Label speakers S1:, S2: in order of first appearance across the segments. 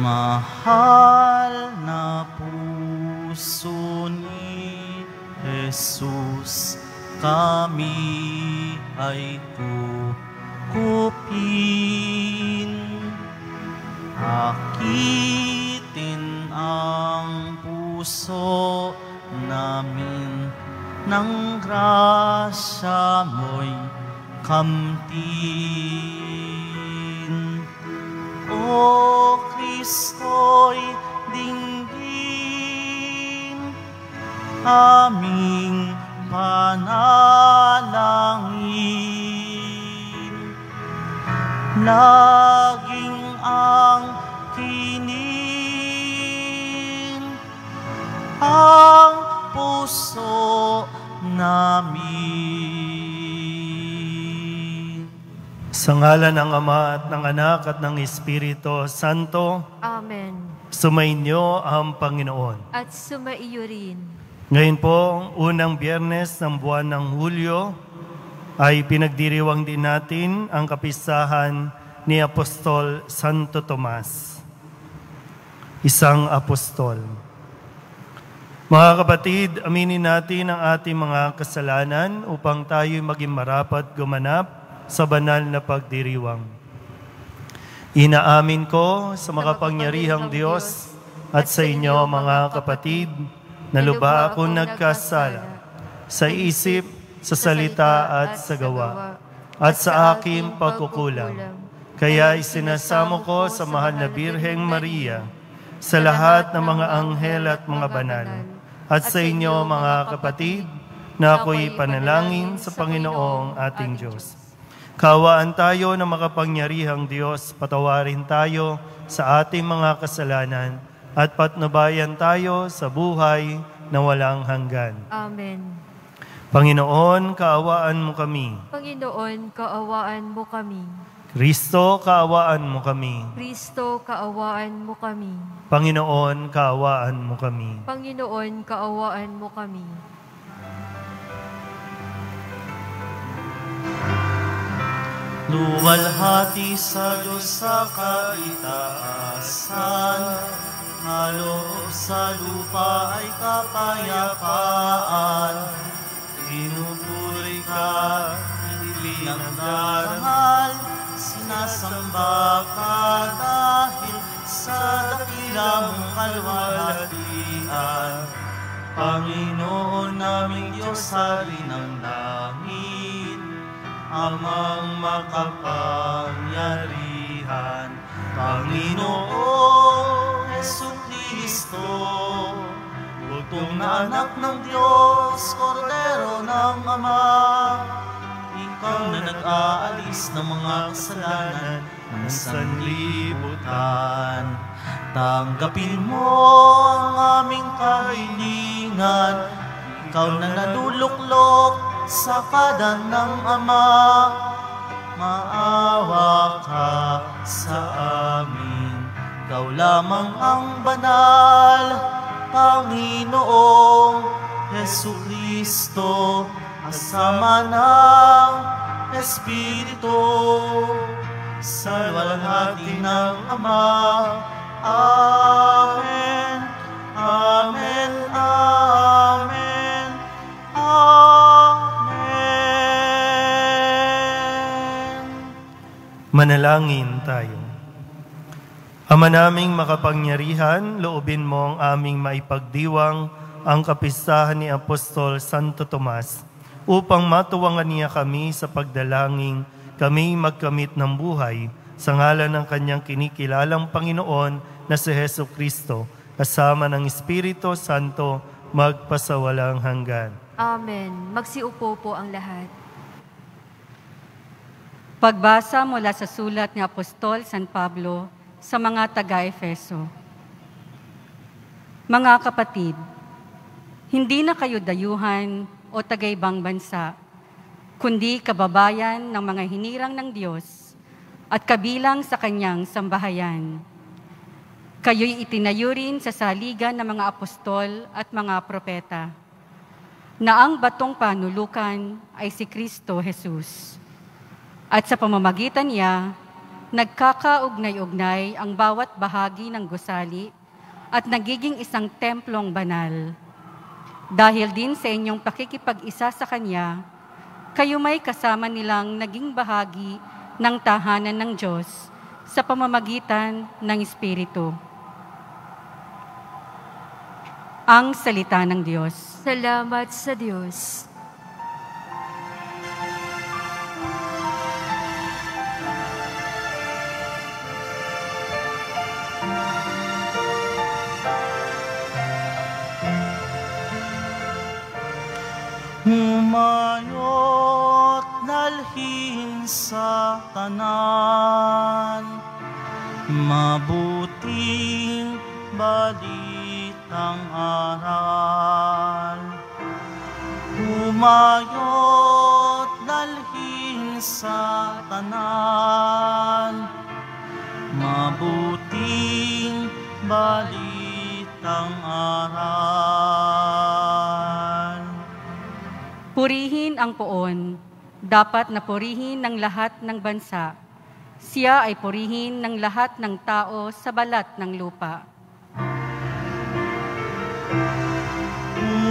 S1: Mahal na puso ni Jesus, kami ay kukupin. Akitin ang puso namin ng grasya mo'y kamtin. O Kristo'y dinggin, aming panalangin. Laging ang kinin ang puso namin.
S2: Sa ngalan ng Ama at ng Anak at ng Espiritu Santo.
S3: Amen.
S2: Sumainyo ang Panginoon.
S3: At sumaiyo rin.
S2: Ngayon po, unang Biyernes ng buwan ng Hulyo, ay pinagdiriwang din natin ang kapistahan ni Apostol Santo Tomas, isang apostol. Mga kapatid, aminin natin ang ating mga kasalanan upang tayo'y maging marapat gumanap sa banal na pagdiriwang. Inaamin ko sa makapangyarihang Diyos at sa inyo mga kapatid, na lubha akong nagkasala sa isip, sa salita at sa gawa, at sa aking pagkukulang. Kaya isinasamo ko sa mahal na Birheng Maria, sa lahat ng mga anghel at mga banal, at sa inyo mga kapatid, na ako'y panalangin sa Panginoong ating Diyos. Kaawaan tayo ng makapangyarihang Diyos, patawarin tayo sa ating mga kasalanan, at patnubayan tayo sa buhay na walang hanggan.
S3: Amen.
S2: Panginoon, kaawaan mo kami.
S3: Panginoon, kaawaan mo kami.
S2: Kristo, kaawaan mo kami.
S3: Kristo, kaawaan mo kami.
S2: Panginoon, kaawaan mo kami.
S3: Panginoon, kaawaan mo kami.
S1: Luwalhati sa Diyos sa kaitaasan, kaloob sa lupa ay kapayapaan. Pinupuri ka, hindi nagdarangal, sinasamba ka dahil sa dakilang kalwalhatian. Panginoon naming Diyos, Hari ng langit, Amang makapangyarihan, Panginoong Jesucristo, bugtong na anak ng Diyos, Kordero ng Ama, ikaw na nag-aalis ng mga kasalanan ng sanlibutan. Tanggapin mo ang aming kahilingan, ikaw na naduluklok sa kadan ng Ama, maawa ka sa amin. Ikaw lamang ang banal, Panginoong Jesucristo, kasama ng Espiritu, sa luwalhati ng Ama. Amen. Amen. Amen.
S2: Manalangin tayo. Ama naming makapangyarihan, loobin mo ang aming maipagdiwang ang kapistahan ni Apostol Santo Tomas upang matuwangan niya kami sa pagdalangin kami magkamit ng buhay sa ngalan ng kanyang kinikilalang Panginoon na si Jesucristo, kasama ng Espiritu Santo, magpasawalang hanggan.
S3: Amen. Magsiupo po ang lahat.
S4: Pagbasa mula sa sulat ni Apostol San Pablo sa mga taga-Efeso. Mga kapatid, hindi na kayo dayuhan o taga-ibang bansa, kundi kababayan ng mga hinirang ng Diyos at kabilang sa kanyang sambahayan. Kayo'y itinayo rin sa saligan ng mga apostol at mga propeta, na ang batong panulukan ay si Kristo Jesus. At sa pamamagitan niya, nagkakaugnay-ugnay ang bawat bahagi ng gusali at nagiging isang templong banal. Dahil din sa inyong pakikipag-isa sa Kanya, kayo may kasama nilang naging bahagi ng tahanan ng Diyos sa pamamagitan ng Espiritu. Ang salita ng Diyos.
S3: Salamat sa Diyos.
S1: Humayot nalhin sa tanan, mabuting balitang aral. Humayot nalhin sa tanan, mabuting balitang aral.
S4: Purihin ang poon, dapat na purihin ng lahat ng bansa. Siya ay purihin ng lahat ng tao sa balat ng lupa.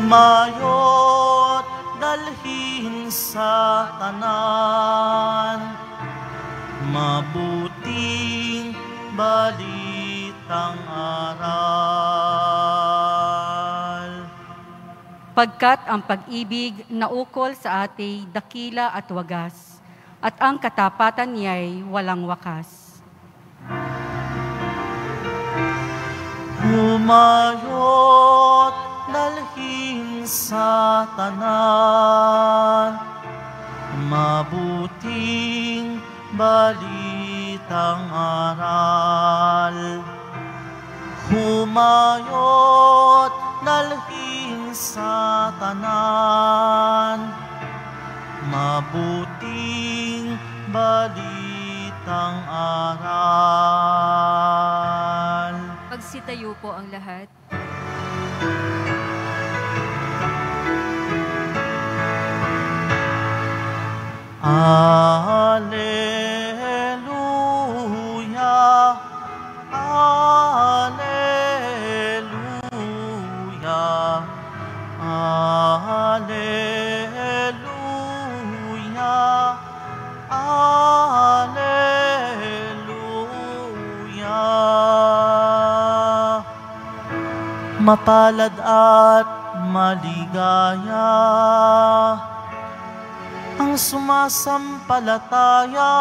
S1: Humayot dalhin sa tanan, mabuting balitang aral.
S4: Pagkat ang pag-ibig na ukol sa ati dakila at wagas, at ang katapatan niya'y walang wakas.
S1: Humayot dalhin sa tanan, mabuting balitang aral. Humayot dalhin sa tanan, mabuting balitang aral.
S3: Magsitayo po ang lahat.
S1: Alleluia, alleluia, alleluia, alleluia. Mapalad at maligaya ang sumasampalataya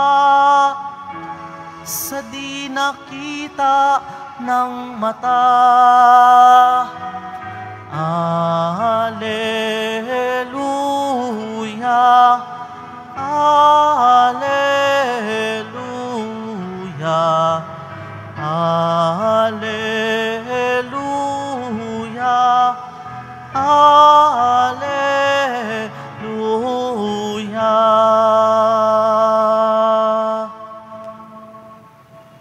S1: sa di nakita ng mata. Alleluia, alleluia, alleluia, alleluia.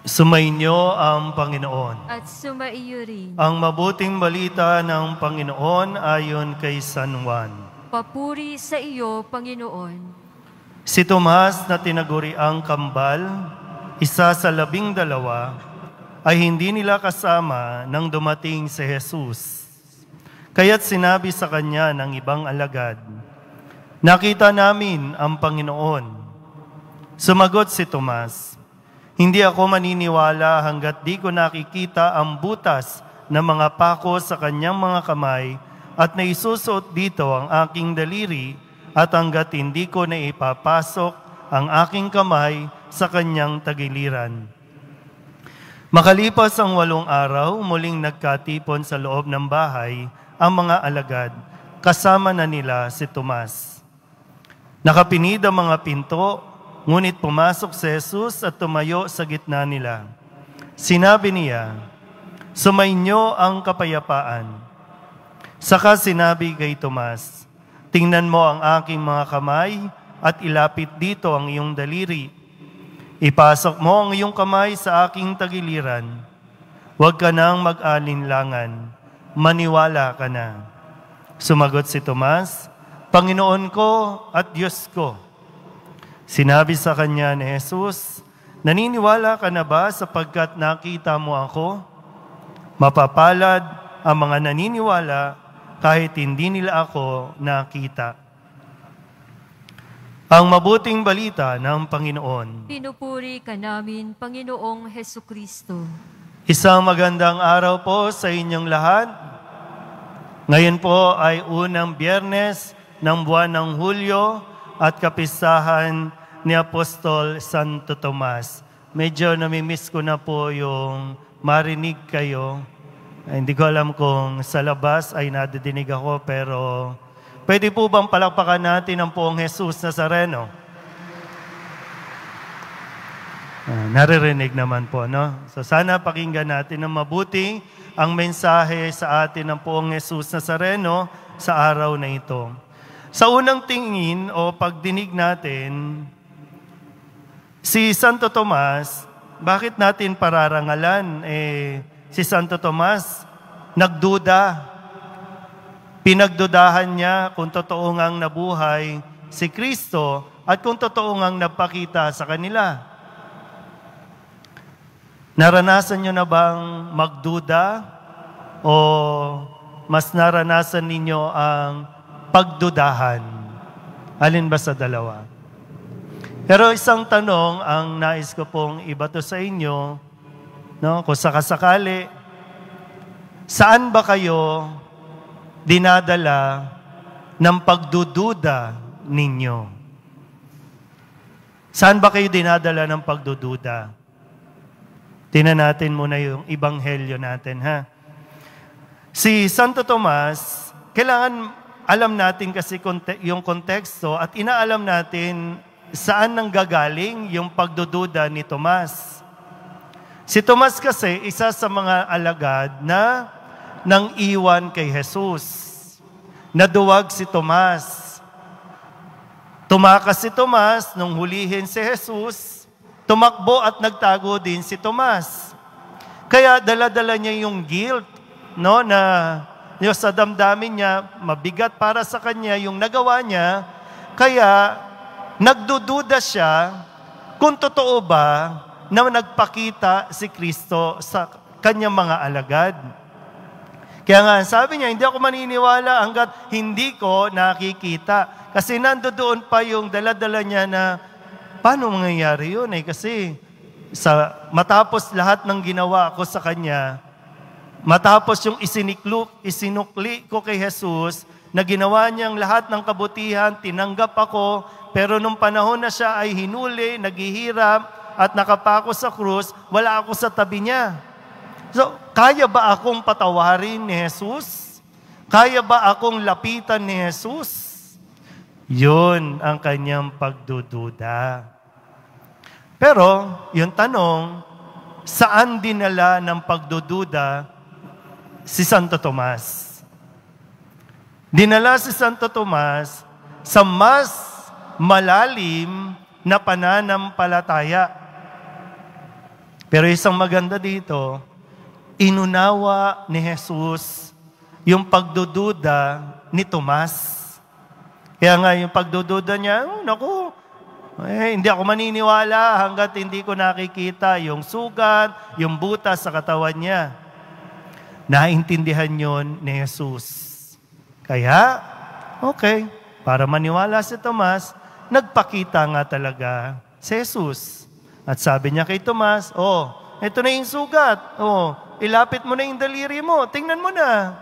S2: Sumainyo ang Panginoon.
S3: At sumaiyo rin.
S2: Ang mabuting balita ng Panginoon ayon kay San Juan.
S3: Papuri sa iyo, Panginoon.
S2: Si Tomas na tinaguriang kambal, isa sa 12, ay hindi nila kasama nang dumating si Jesus. Kaya't sinabi sa kanya ng ibang alagad, "Nakita namin ang Panginoon." Sumagot si Tomas, "Hindi ako maniniwala hanggat di ko nakikita ang butas ng mga pako sa kanyang mga kamay at naisusuot dito ang aking daliri at hanggat hindi ko na ipapasok ang aking kamay sa kanyang tagiliran." Makalipas ang 8 araw, muling nagkatipon sa loob ng bahay ang mga alagad, kasama na nila si Tomas. Nakapinid ang mga pinto, ngunit pumasok si Jesus at tumayo sa gitna nila. Sinabi niya, "Sumainyo ang kapayapaan." Saka sinabi kay Tomas, "Tingnan mo ang aking mga kamay at ilapit dito ang iyong daliri. Ipasok mo ang iyong kamay sa aking tagiliran. Huwag ka nang mag-alinlangan, maniwala ka na." Sumagot si Tomas, "Panginoon ko at Diyos ko." Sinabi sa kanya ni Jesus, naniniwala ka na ba sapagkat nakita mo ako? Mapapalad ang mga naniniwala kahit hindi nila ako nakita. Ang mabuting balita ng Panginoon.
S3: Pinupuri ka namin, Panginoong Hesukristo.
S2: Isang magandang araw po sa inyong lahat. Ngayon po ay unang Biyernes ng buwan ng Hulyo at kapistahan ni Apostol Santo Tomas. Medyo namimiss ko na po yung marinig kayo. Hindi ko alam kung sa labas ay nadidinig ako, pero pwede po bang palakpakan natin ang Poong Jesus Nazareno? Naririnig naman po, no? So sana pakinggan natin ng mabuti ang mensahe sa atin ng Poong Jesus Nazareno sa araw na ito. Sa unang tingin o pagdinig natin, si Santo Tomas, bakit natin pararangalan? Si Santo Tomas, nagduda. Pinagdudahan niya kung totoo ngang nabuhay si Kristo at kung totoo ngang napakita sa kanila. Naranasan niyo na bang magduda o mas naranasan ninyo ang pagdudahan? Alin ba sa dalawa? Pero isang tanong ang nais ko pong ibato sa inyo, no? Kung sakasakali, saan ba kayo dinadala ng pagdududa ninyo? Saan ba kayo dinadala ng pagdududa? Tingnan natin muna yung ebanghelyo natin, ha? Si Santo Tomas, kailangan alam natin kasi yung konteksto at inaalam natin saan nanggagaling yung pagdududa ni Tomas. Si Tomas kasi, isa sa mga alagad na nang iwan kay Jesus. Naduwag si Tomas. Tumakas si Tomas nung hulihin si Jesus. Tumakbo at nagtago din si Tomas. Kaya dala-dala niya yung guilt, no, na yung sa damdamin niya, mabigat para sa kanya yung nagawa niya. Kaya nagdududa siya kung totoo ba na nagpakita si Kristo sa kanyang mga alagad. Kaya nga, sabi niya, hindi ako maniniwala hanggat hindi ko nakikita. Kasi nandoon pa yung dala-dala niya na, paano mangyayari yun? Kasi matapos lahat ng ginawa ko sa kanya, matapos yung isinukli ko kay Jesus, na ginawa niyang lahat ng kabutihan, tinanggap ako, pero nung panahon na siya ay hinuli, naghihirap, at nakapako sa krus, wala ako sa tabi niya. So, kaya ba akong patawarin ni Jesus? Kaya ba akong lapitan ni Jesus? Yun ang kanyang pagdududa. Pero, yung tanong, saan dinala ng pagdududa si Santo Tomas? Dinala si Santo Tomas sa mas malalim na pananampalataya. Pero isang maganda dito, inunawa ni Jesus yung pagdududa ni Tomas. Kaya nga yung pagdududa niya, hindi ako maniniwala hanggat hindi ko nakikita yung sugat, yung butas sa katawan niya. Naintindihan yon ni Jesus. Kaya, okay, para maniwala si Tomas, nagpakita nga talaga si Jesus. At sabi niya kay Tomas, ito na yung sugat. Ilapit mo na yung daliri mo. Tingnan mo na.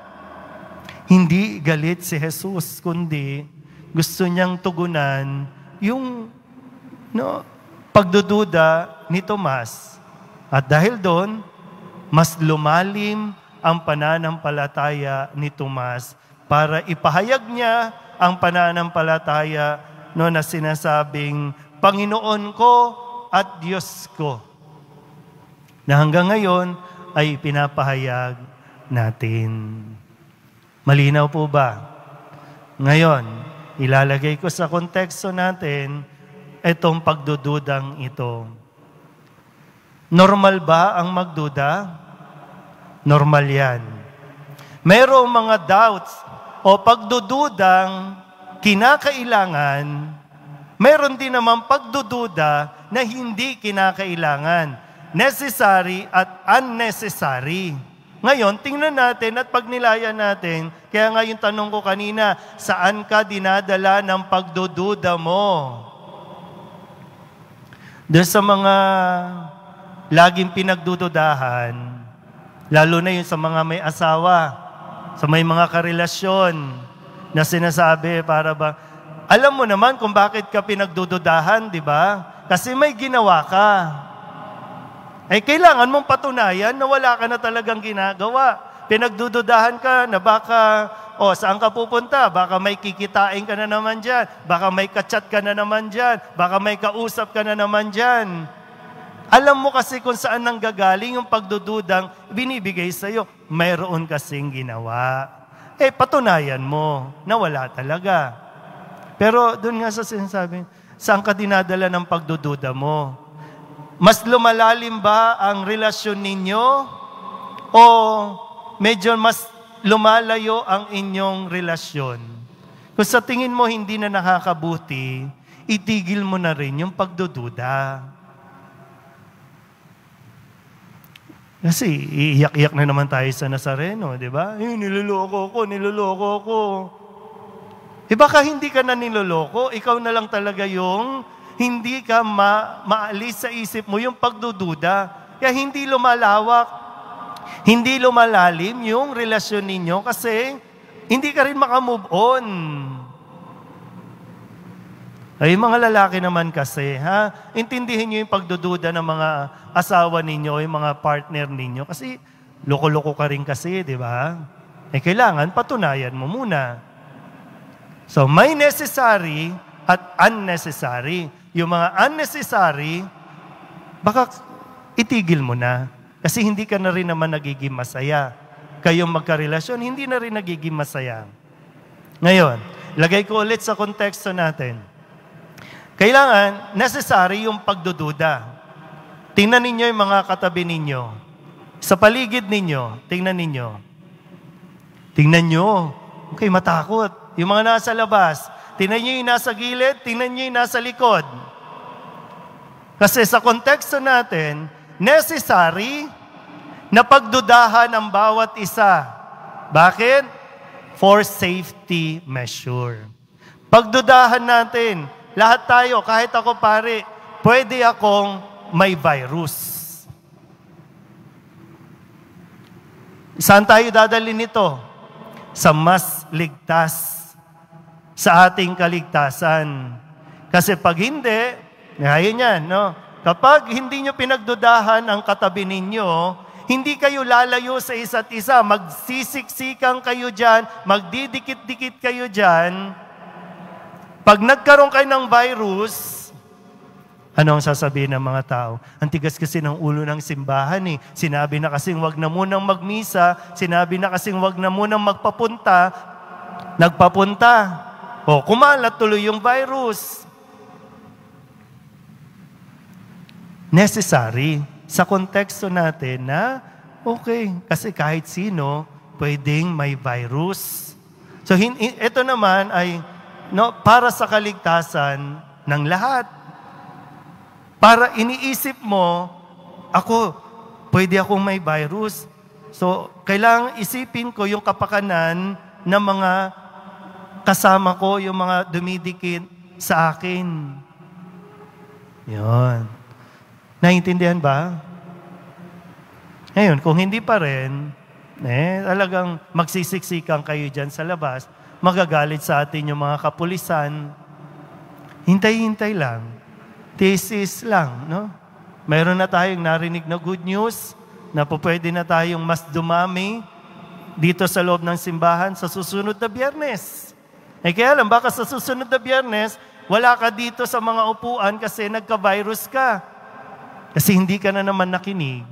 S2: Hindi galit si Jesus, kundi gusto niyang tugunan yung pagdududa ni Tomas. At dahil doon, mas lumalim ang pananampalataya ni Tomas para ipahayag niya ang pananampalataya na sinasabing, Panginoon ko at Diyos ko, na hanggang ngayon ay pinapahayag natin. Malinaw po ba? Ngayon, ilalagay ko sa konteksto natin itong pagdududang ito. Normal ba ang magduda? Normal yan. Mayroong mga doubts o pagdududang kinakailangan, mayroon din naman pagdududa na hindi kinakailangan. Necessary at unnecessary. Ngayon, tingnan natin at pagnilayan natin, kaya nga yung tanong ko kanina, saan ka dinadala ng pagdududa mo? Doon sa mga laging pinagdududahan, lalo na yung sa mga may asawa, sa may mga karelasyon na sinasabi para ba, alam mo naman kung bakit ka pinagdududahan, di ba? Kasi may ginawa ka. Ay kailangan mong patunayan na wala ka na talagang ginagawa. Pinagdududahan ka na baka, saan ka pupunta? Baka may kikitain ka na naman dyan. Baka may kachat ka na naman dyan. Baka may kausap ka na naman dyan. Alam mo kasi kung saan nanggagaling yung pagdududang binibigay sa'yo. Mayroon kasing ginawa. Patunayan mo na wala talaga. Pero doon nga sa sinasabi, saan ka dinadala ng pagdududa mo? Mas lumalalim ba ang relasyon ninyo? O medyo mas lumalayo ang inyong relasyon? Kung sa tingin mo hindi na nakakabuti, itigil mo na rin yung pagdududa. Kasi iiyak-iyak na naman tayo sa Nazareno, di ba? Niloloko ko. Baka hindi ka na niloloko, ikaw na lang talaga yung hindi ka maalis sa isip mo yung pagdududa. Kaya hindi lumalawak, hindi lumalalim yung relasyon ninyo kasi hindi ka rin makamove on. Ay, mga lalaki naman kasi, intindihin nyo yung pagdududa ng mga asawa ninyo, yung mga partner ninyo. Kasi loko-loko ka rin kasi, di ba? Kailangan patunayan mo muna. So, may necessary at unnecessary. Yung mga unnecessary, baka itigil mo na. Kasi hindi ka na rin naman nagiging masaya. Kayong magkarelasyon, hindi na rin nagiging masaya. Ngayon, lagay ko ulit sa konteksto natin. Kailangan, necessary yung pagdududa. Tingnan ninyo yung mga katabi ninyo. Sa paligid ninyo, tingnan ninyo. Tingnan nyo. Okay, matakot. Yung mga nasa labas, tingnan nyo yung nasa gilid, tingnan nyo yung nasa likod. Kasi sa konteksto natin, necessary na pagdudahan ang bawat isa. Bakit? For safety measure. Pagdudahan natin, lahat tayo, kahit ako pare, pwede akong may virus. Saan tayo dadalhin ito? Sa mas ligtas sa ating kaligtasan. Kasi pag hindi, ngayon yan, no? Kapag hindi nyo pinagdudahan ang katabi ninyo, hindi kayo lalayo sa isa't isa, magsisiksikan kayo dyan, magdidikit-dikit kayo dyan. Pag nagkaroon kayo ng virus, ano ang sasabihin ng mga tao? Ang tigas kasi ng ulo ng simbahan eh. Sinabi na kasing wag na munang magmisa, sinabi na kasing wag na munang magpapunta, nagpapunta. Kumalat tuloy yung virus. Necessary sa konteksto natin na okay, kasi kahit sino pwedeng may virus. So ito naman ay para sa kaligtasan ng lahat. Para iniisip mo, pwede akong may virus. So kailangang isipin ko yung kapakanan ng mga kasama ko, yung mga dumidikit sa akin. Yun. Naiintindihan ba? Ngayon, kung hindi pa rin, talagang magsisiksikan kayo dyan sa labas, magagalit sa atin yung mga kapulisan. Hintay-hintay lang. Thesis lang, no? Mayroon na tayong narinig na good news na pwede na tayong mas dumami dito sa loob ng simbahan sa susunod na Biyernes. Kaya lang, baka sa susunod na Biyernes, wala ka dito sa mga upuan kasi nagka-virus ka. Kasi hindi ka na naman nakinig.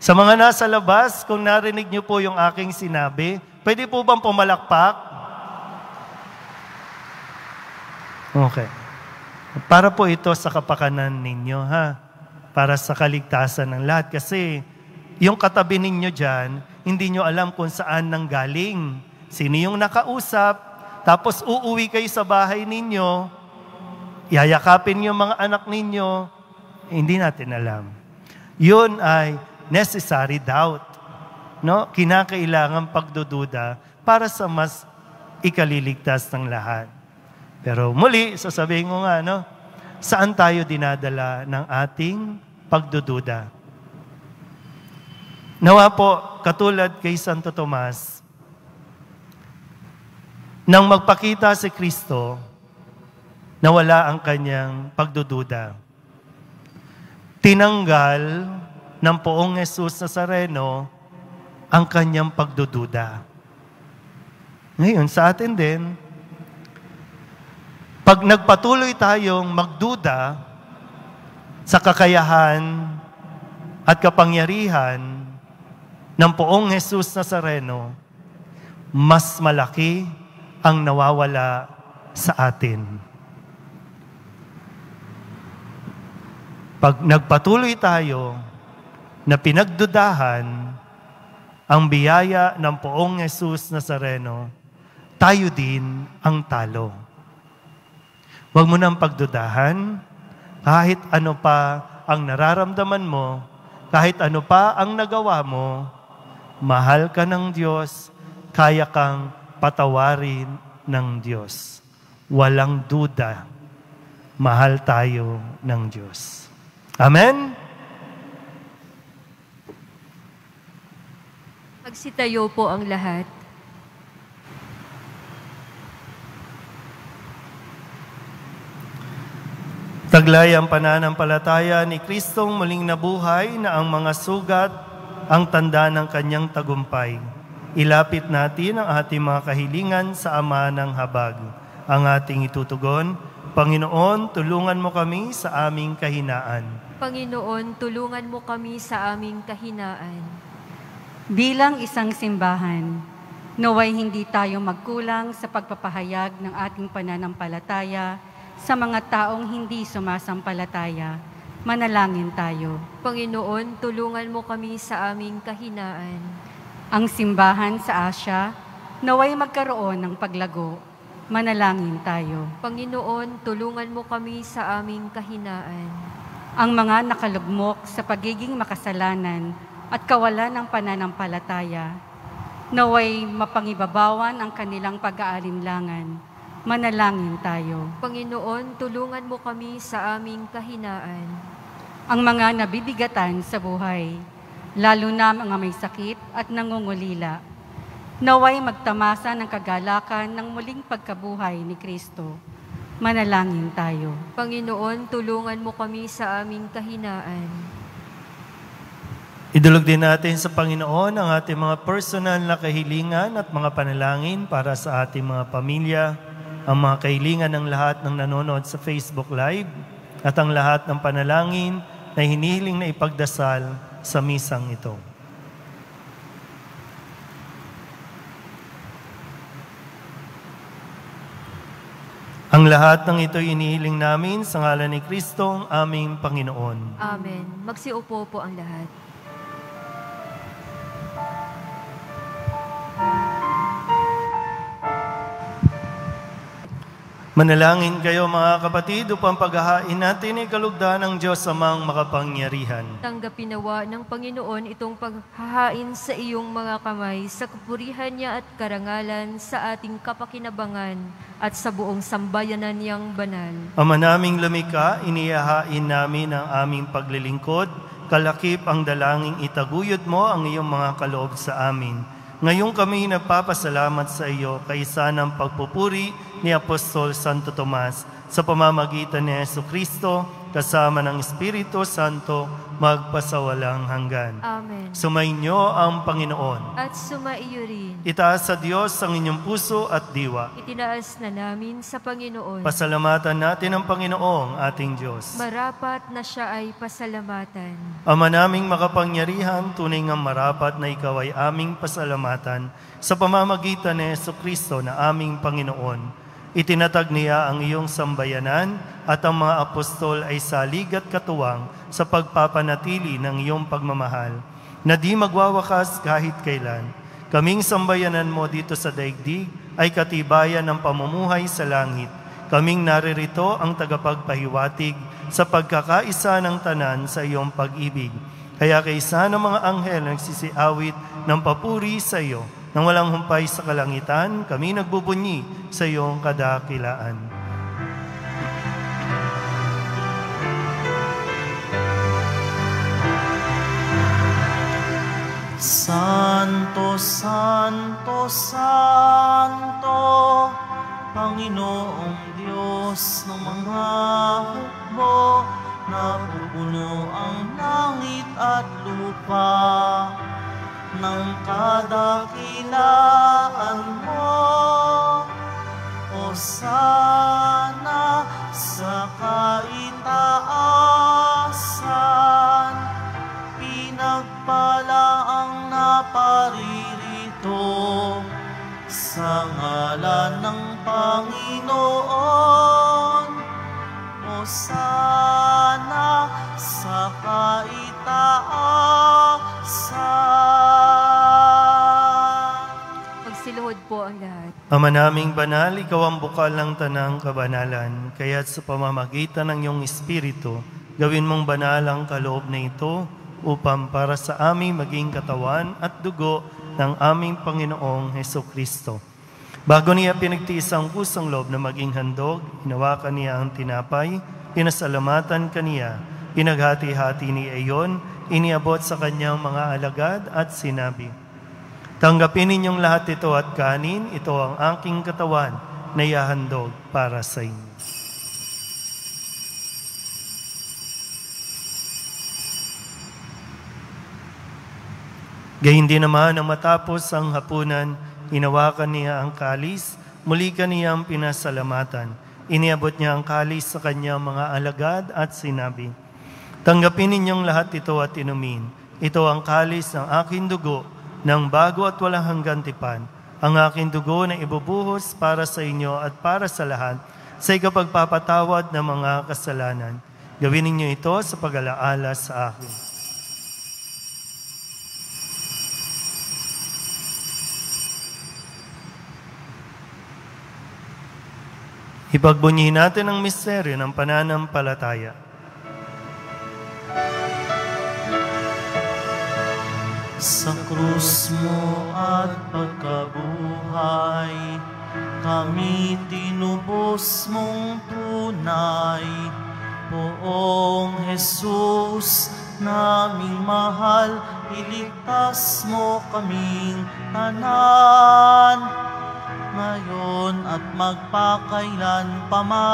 S2: Sa mga nasa labas, kung narinig niyo po yung aking sinabi, pwede po bang pumalakpak? Okay. Para po ito sa kapakanan ninyo, para sa kaligtasan ng lahat. Kasi yung katabi ninyo dyan, hindi nyo alam kung saan nanggaling. Sino yung nakausap, tapos uuwi kayo sa bahay ninyo, yayakapin yung mga anak ninyo, hindi natin alam. Yun ay necessary doubt. No? Kinakailangan pagdududa para sa mas ikaliligtas ng lahat. Pero muli, sasabihin ko nga, no? Saan tayo dinadala ng ating pagdududa? Nawa po, katulad kay Santo Tomas, nang magpakita si Kristo, nawala ang kanyang pagdududa. Tinanggal ng poong Jesus Nazareno ang kanyang pagdududa. Ngayon, sa atin din, pag nagpatuloy tayong magduda sa kakayahan at kapangyarihan ng poong Jesus Nazareno, mas malaki ang nawawala sa atin. Pag nagpatuloy tayo na pinagdudahan ang biyaya ng poong Jesus Nazareno, tayo din ang talo. Huwag mo nang pagdudahan, kahit ano pa ang nararamdaman mo, kahit ano pa ang nagawa mo, mahal ka ng Diyos, kaya kang patawarin ng Diyos. Walang duda, mahal tayo ng Diyos. Amen?
S3: Magsitayo po ang lahat.
S2: Taglay ang pananampalataya ni Kristong muling nabuhay na ang mga sugat ang tanda ng kanyang tagumpay. Ilapit natin ang ating mga kahilingan sa Ama ng Habag. Ang ating itutugon, Panginoon, tulungan mo kami sa aming kahinaan.
S3: Panginoon, tulungan mo kami sa aming kahinaan.
S4: Bilang isang simbahan, naway hindi tayo magkulang sa pagpapahayag ng ating pananampalataya sa mga taong hindi sumasampalataya. Manalangin tayo.
S3: Panginoon, tulungan mo kami sa aming kahinaan.
S4: Ang simbahan sa Asya, naway magkaroon ng paglago. Manalangin tayo.
S3: Panginoon, tulungan mo kami sa aming kahinaan.
S4: Ang mga nakalugmok sa pagiging makasalanan at kawalan ng pananampalataya, naway mapangibabawan ang kanilang pag-aalinlangan. Manalangin tayo.
S3: Panginoon, tulungan mo kami sa aming kahinaan.
S4: Ang mga nabibigatan sa buhay, lalo na mga may sakit at nangungulila, naway magtamasa ng kagalakan ng muling pagkabuhay ni Kristo. Manalangin tayo.
S3: Panginoon, tulungan mo kami sa aming kahinaan.
S2: Idulog din natin sa Panginoon ang ating mga personal na kahilingan at mga panalangin para sa ating mga pamilya, ang mga kahilingan ng lahat ng nanonood sa Facebook Live, at ang lahat ng panalangin na hinihiling na ipagdasal sa misang ito. Ang lahat ng ito inihiling namin sa ngalan ni Kristong aming Panginoon.
S3: Amen. Magsiupo po ang lahat.
S2: Manalangin kayo mga kapatid upang paghahain natin ay kalugdan ng Diyos amang makapangyarihan.
S3: Tanggapin nawa ng Panginoon itong paghahain sa iyong mga kamay sa kapurihan niya at karangalan sa ating kapakinabangan at sa buong sambayanan niyang banal.
S2: Ama naming lumikha, inihahain namin ang aming paglilingkod. Kalakip ang dalangin itaguyod mo ang iyong mga kaloob sa amin. Ngayon kami nagpapasalamat sa iyo kaysa ng pagpupuri ni Apostol Santo Tomas sa pamamagitan ni Jesucristo kasama ng Espiritu Santo magpasawalang hanggan.
S3: Amen.
S2: Sumainyo ang Panginoon.
S3: At sumaiyo rin.
S2: Itaas sa Diyos ang inyong puso at diwa.
S3: Itinaas na namin sa Panginoon.
S2: Pasalamatan natin ang Panginoong ating Diyos.
S3: Marapat na siya ay pasalamatan.
S2: Ama naming makapangyarihan, tunay ngang marapat na ikaw ay aming pasalamatan sa pamamagitan ni Jesucristo na aming Panginoon. Itinatag niya ang iyong sambayanan at ang mga apostol ay salig at katuwang sa pagpapanatili ng iyong pagmamahal na di magwawakas kahit kailan. Kaming sambayanan mo dito sa daigdig ay katibayan ng pamumuhay sa langit. Kaming naririto ang tagapagpahiwatig sa pagkakaisa ng tanan sa iyong pag-ibig. Kaya kaisa ng mga anghel nagsisiawit ng papuri sa iyo. Nang walang humpay sa kalangitan, kami nagbubunyi sa iyong kadakilaan.
S1: Santo, Santo, Santo, Panginoong Diyos ng mga hukbo, napupuno ang langit at lupa ng kadakilaan mo. Hosana sa kaitaasan, pinagpala ang naparirito sa ngalan ng Panginoon. Hosana sa kaitaasan.
S3: Magsiluhod po ang lahat.
S2: Ama naming banal, ikaw ang bukal ng tanang kabanalan, kaya't sa pamamagitan ng iyong Espiritu, gawin mong banal ang kaloob na ito upang para sa aming maging katawan at dugo ng aming Panginoong Hesukristo. Bago niya pinagtiis ang pusang loob na maging handog, hinawakan niya ang tinapay, pinasalamatan kaniya, pinaghati-hati ni iyon, iniabot sa kanyang mga alagad at sinabi, "Tanggapin ninyong lahat ito at kanin, ito ang aking katawan na ihahandog para sa inyo." Gayun din naman ang matapos ang hapunan, hinawakan niya ang kalis, muli kaniyang pinasalamatan. Iniabot niya ang kalis sa kanyang mga alagad at sinabi, "Tanggapin ninyong lahat ito at inumin. Ito ang kalis ng aking dugo, ng bago at walang hanggang tipan, ang aking dugo na ibubuhos para sa inyo at para sa lahat, sa ikapagpapatawad ng mga kasalanan. Gawin ninyo ito sa pag-alaala sa akin." Ipagbunyihin natin ang misteryo ng pananampalataya.
S1: Sa krus mo at pagkabuhay, kami tinubos mong tunay. Poong Jesus, naming mahal, iligtas mo kaming tanan, ngayon at magpakailan paman.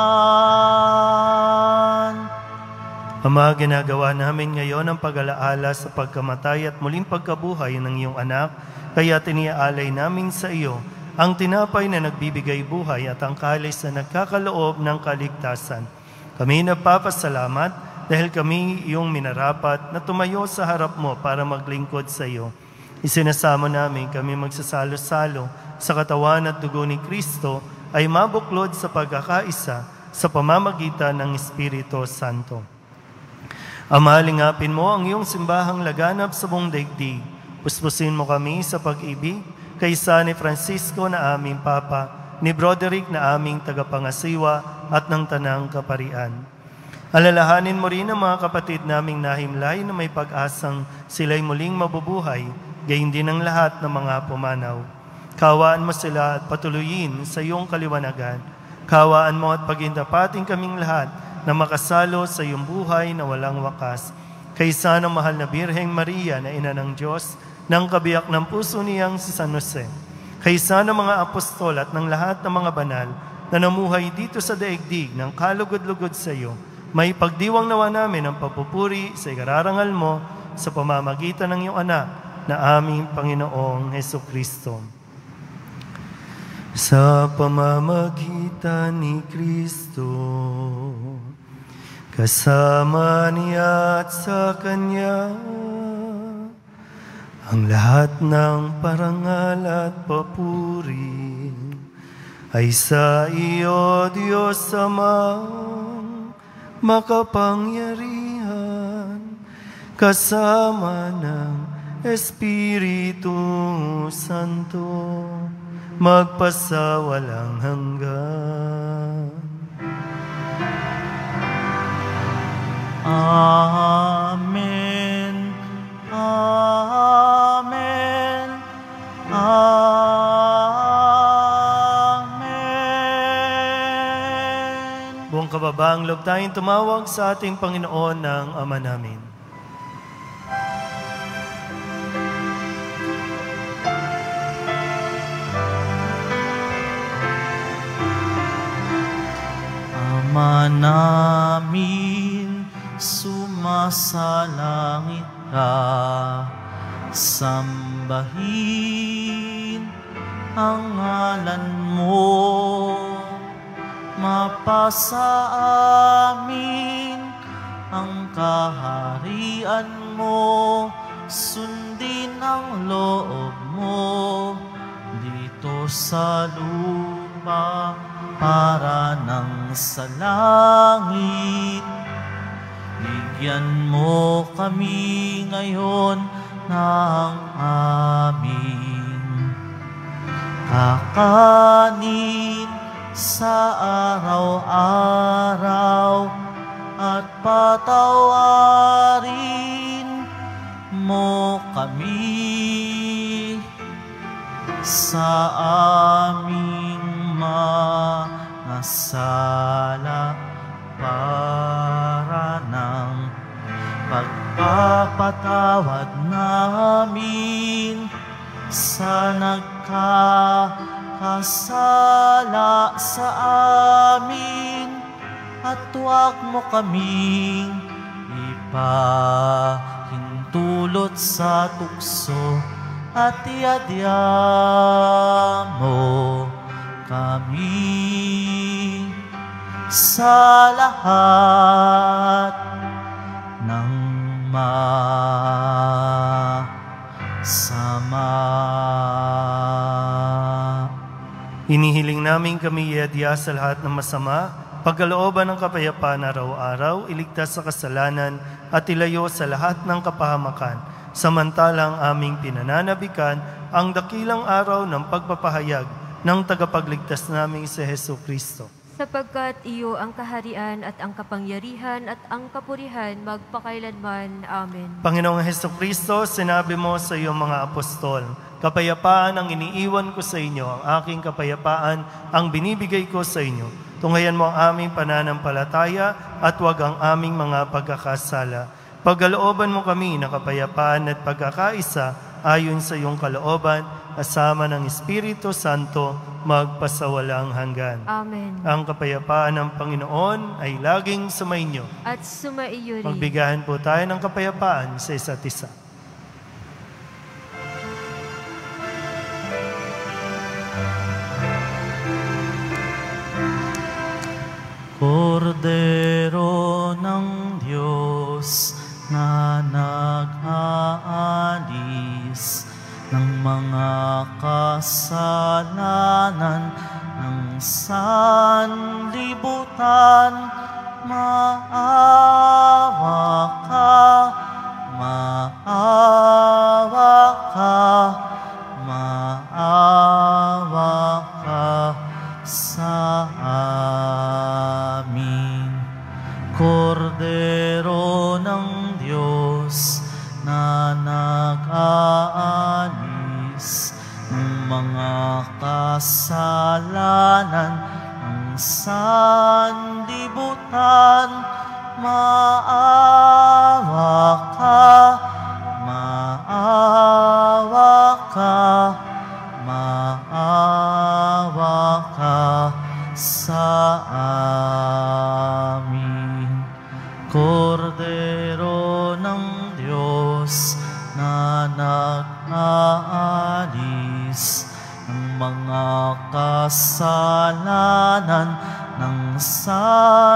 S2: Ama, ginagawa namin ngayon ang pag-alaala sa pagkamatay at muling pagkabuhay ng iyong anak, kaya tiniaalay namin sa iyo ang tinapay na nagbibigay buhay at ang kalis na nagkakaloob ng kaligtasan. Kami nagpapasalamat dahil kami iyong minarapat na tumayo sa harap mo para maglingkod sa iyo. Isinasamo namin kami magsasalo-salo sa katawan at dugo ni Kristo ay mabuklod sa pagkakaisa sa pamamagitan ng Espiritu Santo. Ama, lingapin mo ang iyong simbahang laganap sa buong daigdig. Puspusin mo kami sa pag-ibig, kaysa ni Francisco na aming Papa, ni Broderick na aming tagapangasiwa at ng Tanang Kaparian. Alalahanin mo rin ang mga kapatid naming nahimlay na may pag-asang sila'y muling mabubuhay, gayon din ang lahat ng mga pumanaw. Kawaan mo sila at patuloyin sa iyong kaliwanagan. Kawaan mo at pagindapating kaming lahat na makasalo sa iyong buhay na walang wakas. Kaysa ng mahal na Birheng Maria na Ina ng Diyos, ng kabiyak ng puso niyang si San Jose. Kaysa ng mga apostol at ng lahat ng mga banal na namuhay dito sa daigdig ng kalugod-lugod sa iyo, may pagdiwang nawa namin ang papupuri sa ikararangal mo sa pamamagitan ng iyong anak na aming Panginoong Hesukristo. Sa pamamagitan ni Kristo, kasama niya at sa Kanya, ang lahat ng parangal at papuri ay sa iyo, Diyos Amang makapangyarihan, kasama ng Espiritu Santo, magpasawalang hanggan.
S1: Amen. Amen. Amen.
S2: Buong kababaang loob tayong tumawag sa ating Panginoon ng Ama namin.
S1: Ama namin, sumasalangit ka, sambahin ang ngalan mo, mapasa amin ang kaharian mo, sundin ang loob mo dito sa lupa para nang sa langit. Bigyan mo kami ngayon ng aming kakanin sa araw-araw at patawarin mo kami sa aming mga sala para ng pagpapatawad namin sa nagkakasala sa amin, at huwag mo kaming ipahintulot sa tukso, at iadya mo kami sa lahat ng masama.
S2: Inihiling namin kami iadya sa lahat ng masama, pagkalooban ng kapayapaan araw-araw, iligtas sa kasalanan at ilayo sa lahat ng kapahamakan, samantalang aming pinananabikan ang dakilang araw ng pagpapahayag ng tagapagligtas naming si Jesucristo.
S3: Sapagkat iyo ang kaharian at ang kapangyarihan at ang kapurihan magpakailanman. Amen.
S2: Panginoong Jesucristo, sinabi mo sa iyong mga apostol, kapayapaan ang iniiwan ko sa inyo, ang aking kapayapaan ang binibigay ko sa inyo. Tunghayan mo ang aming pananampalataya at huwag ang aming mga pagkakasala. Pagkalooban mo kami na kapayapaan at pagkakaisa ayon sa iyong kalooban, kasama ng Espiritu Santo, magpasawalang hanggan.
S3: Amen.
S2: Ang kapayapaan ng Panginoon ay laging sumainyo.
S3: At sumaiyo rin.
S2: Magbigayan po tayo ng kapayapaan sa isa't isa.
S1: Kordero ng Diyos na nag-aalis ng mga kasalanan ng sanlibutan, maawa ka, maawa ka, maawa ka sa amin. Kordero ng Diyos na nag-aalis ng mga kasalanan ng sanlibutan, maawa ka, maawa ka, maawa ka sa amin. Kordero ng Diyos na nag-aalis ng mga kasalanan ng sanlibutan,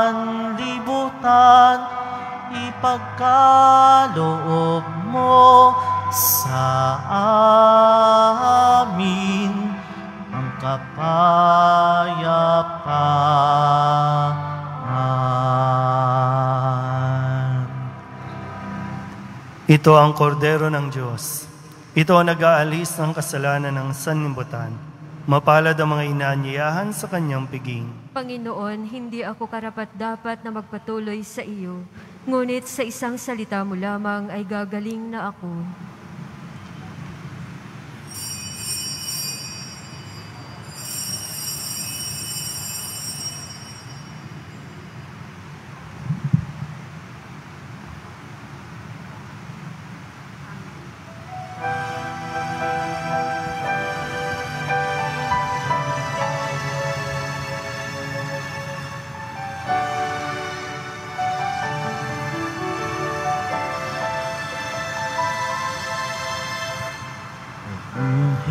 S1: ipagkaloob mo sa amin ang kapayapaan.
S2: Ito ang kordero ng Diyos. Ito ang nag-aalis ng kasalanan ng sanlibutan. Mapalad ang mga inaanyayahan sa kanyang piging.
S3: Panginoon, hindi ako karapat-dapat na magpatuloy sa iyo, ngunit sa isang salita mo lamang ay gagaling na ako.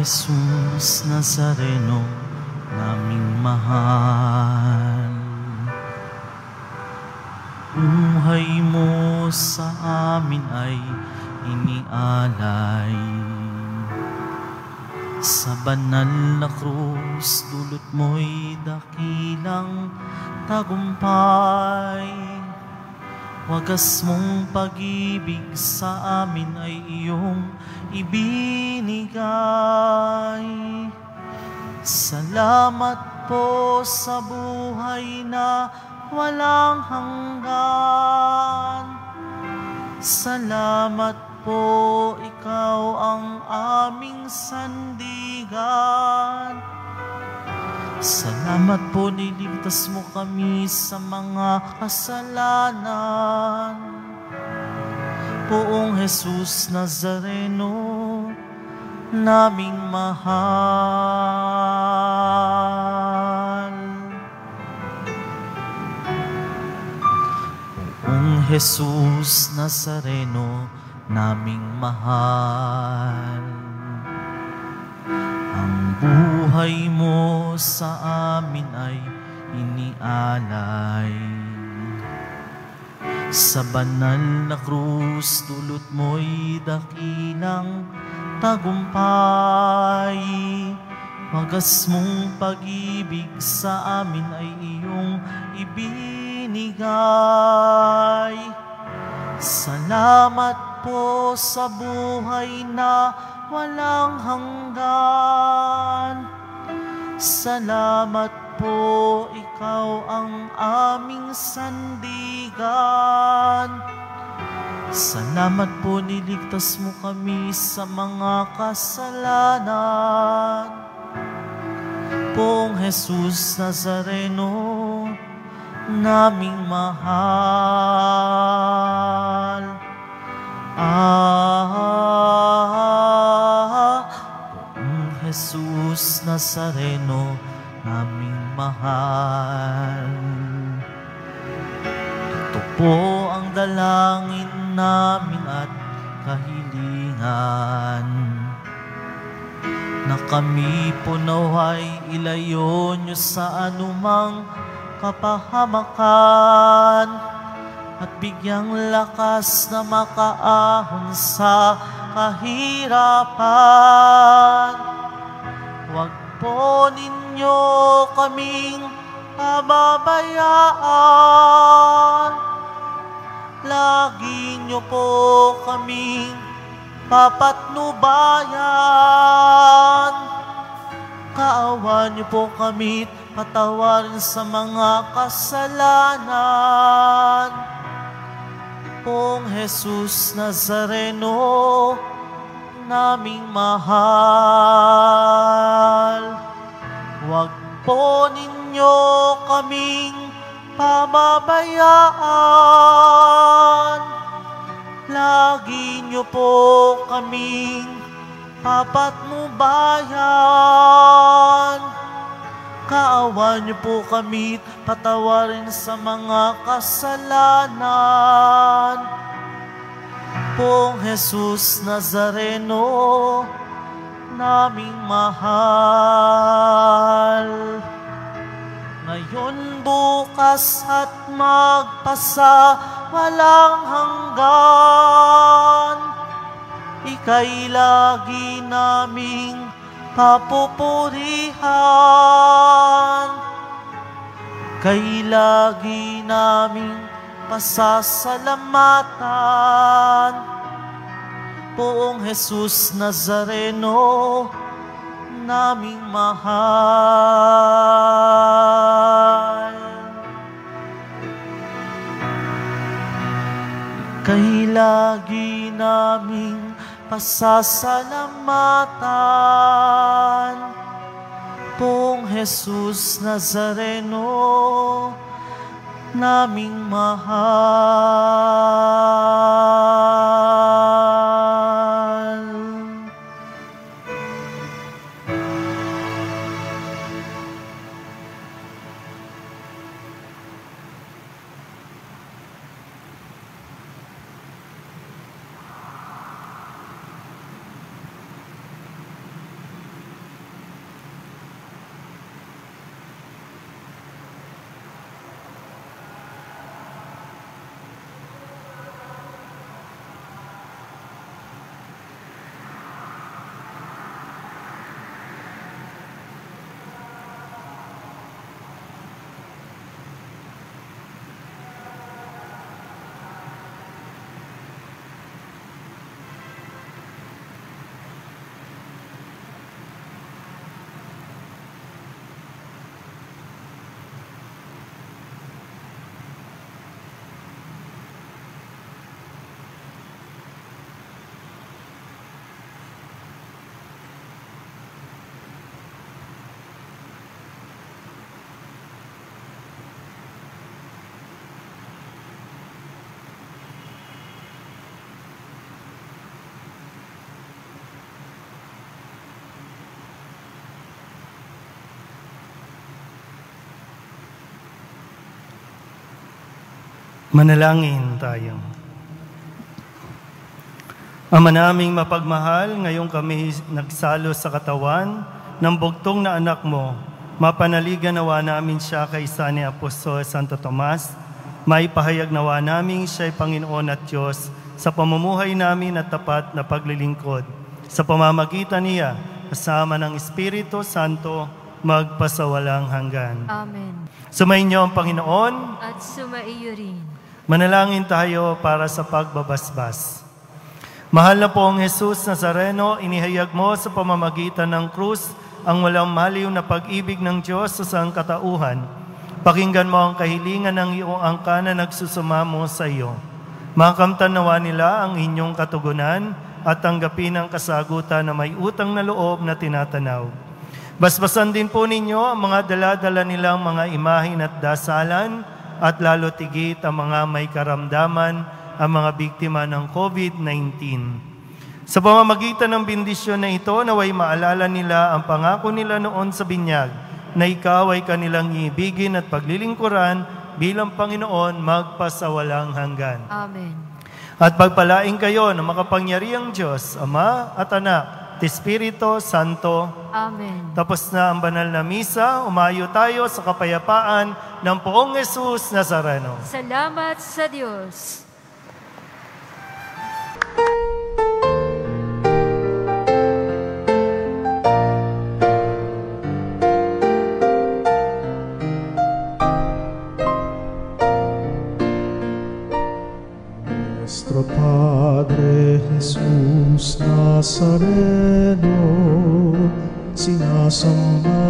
S1: Jesus Nazareno, naming mahal. Buhay mo sa amin ay inialay. Sa banal na krus, dulot mo'y dakilang tagumpay. Wagas mong pag-ibig sa amin ay iyong ibinigay. Salamat po sa buhay na walang hanggan. Salamat po, ikaw ang aming sandigan. Salamat po, niligtas mo kami sa mga kasalanan. Poong Jesus Nazareno, naming mahal. Poong Jesus Nazareno, naming mahal. Ang buhay mo sa amin ay inialay. Sa banal na krus, dulot mo'y dakilang tagumpay. Wagas mong pag-ibig sa amin ay iyong ibinigay. Salamat po sa buhay na walang hanggan. Salamat po, ikaw ang aming sandigan. Salamat po, niligtas mo kami sa mga kasalanan. Poong Jesus Nazareno, naming mahal. Poong Jesus Nazareno, naming mahal. Ito po ang dalangin namin at kahilingan, na kami po naway ilayo niyo sa anumang kapahamakan at bigyang lakas na makaahon sa kahirapan. Huwag po ninyo kaming pababayaan. Lagi niyo po kaming papatnubayan. Kaawan niyo po kami, patawarin sa mga kasalanan. Poong Jesus Nazareno, naming mahal. Huwag po ninyo kaming pababayaan. Lagi niyo po kaming papatnubayan. Kaawan niyo po kami, patawarin sa mga kasalanan. Poong Jesus Nazareno, naming mahal. Ngayon, bukas at magpasa walang hanggan, ika'y lagi naming papupurihan. Ika'y lagi naming pasasalamatan. Poong Jesus Nazareno, naming mahal. Kay lagi naming pasasalamatan, Poong Jesus Nazareno, naming mahal.
S2: Manalangin tayo. Ama naming mapagmahal, ngayong kami nagsalo sa katawan ng bugtong na anak mo, mapanaligan nawa namin siya kaysa ni Apostol Santo Tomas, maipahayag nawa namin siya'y Panginoon at Diyos sa pamumuhay namin at tapat na paglilingkod. Sa pamamagitan niya, kasama ng Espiritu Santo, magpasawalang hanggan.
S3: Amen.
S2: Sumainyo ang Panginoon.
S3: At sumaiyo rin.
S2: Manalangin tayo para sa pagbabasbas. Mahal na Poong Jesus Nazareno, inihayag mo sa pamamagitan ng krus ang walang maliw na pag-ibig ng Diyos sa sangkatauhan. Pakinggan mo ang kahilingan ng iyong angka na nagsusumamo sa iyo. Makamtan nawa nila ang inyong katugunan at tanggapin ang kasagutan na may utang na loob na tinatanaw. Basbasan din po ninyo ang mga dala-dala nilang mga imahin at dasalan at lalo tigit ang mga may karamdaman, ang mga biktima ng COVID-19. Sa pamamagitan ng bendisyon na ito, naway maalala nila ang pangako nila noon sa binyag, na ikaw ay kanilang iibigin at paglilingkuran bilang Panginoon magpasawalang hanggan.
S3: Amen.
S2: At pagpalaing kayo ng makapangyarihang Diyos, Ama at Anak, at Espiritu Santo.
S3: Amen.
S2: Tapos na ang banal na misa, umayo tayo sa kapayapaan ng Poong Jesus Nazareno.
S3: Salamat sa Diyos.
S5: Nuestro Padre Jesus Nazareno, sinasamba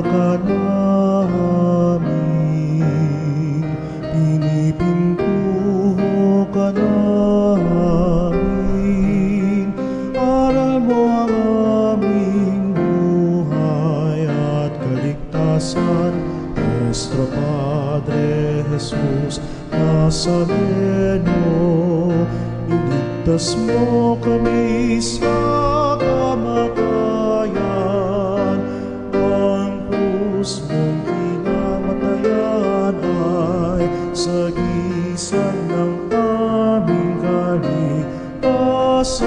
S5: ka namin, pinipintuho ka namin, aral mo ang aming buhay at kaligtasan. Nuestro Padre Jesus Nazareno, iligtas mo kami sa kamatayan. Ang krus mong pinamatayan ay sagisan ng aming kaligtasan.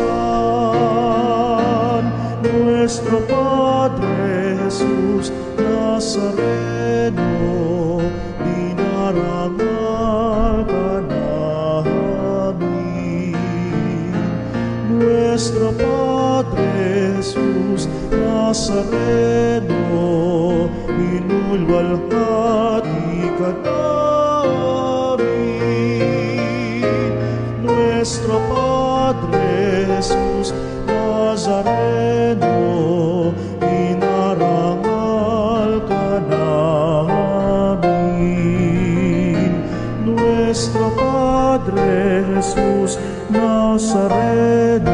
S5: Nuestro Padre Jesus Nazareno, dinarangal ka namin. Nuestro Padre Jesus Nazareno, minulwalhati ka namin. Nuestro Padre Jesus Nazareno, Jesus Nazareno,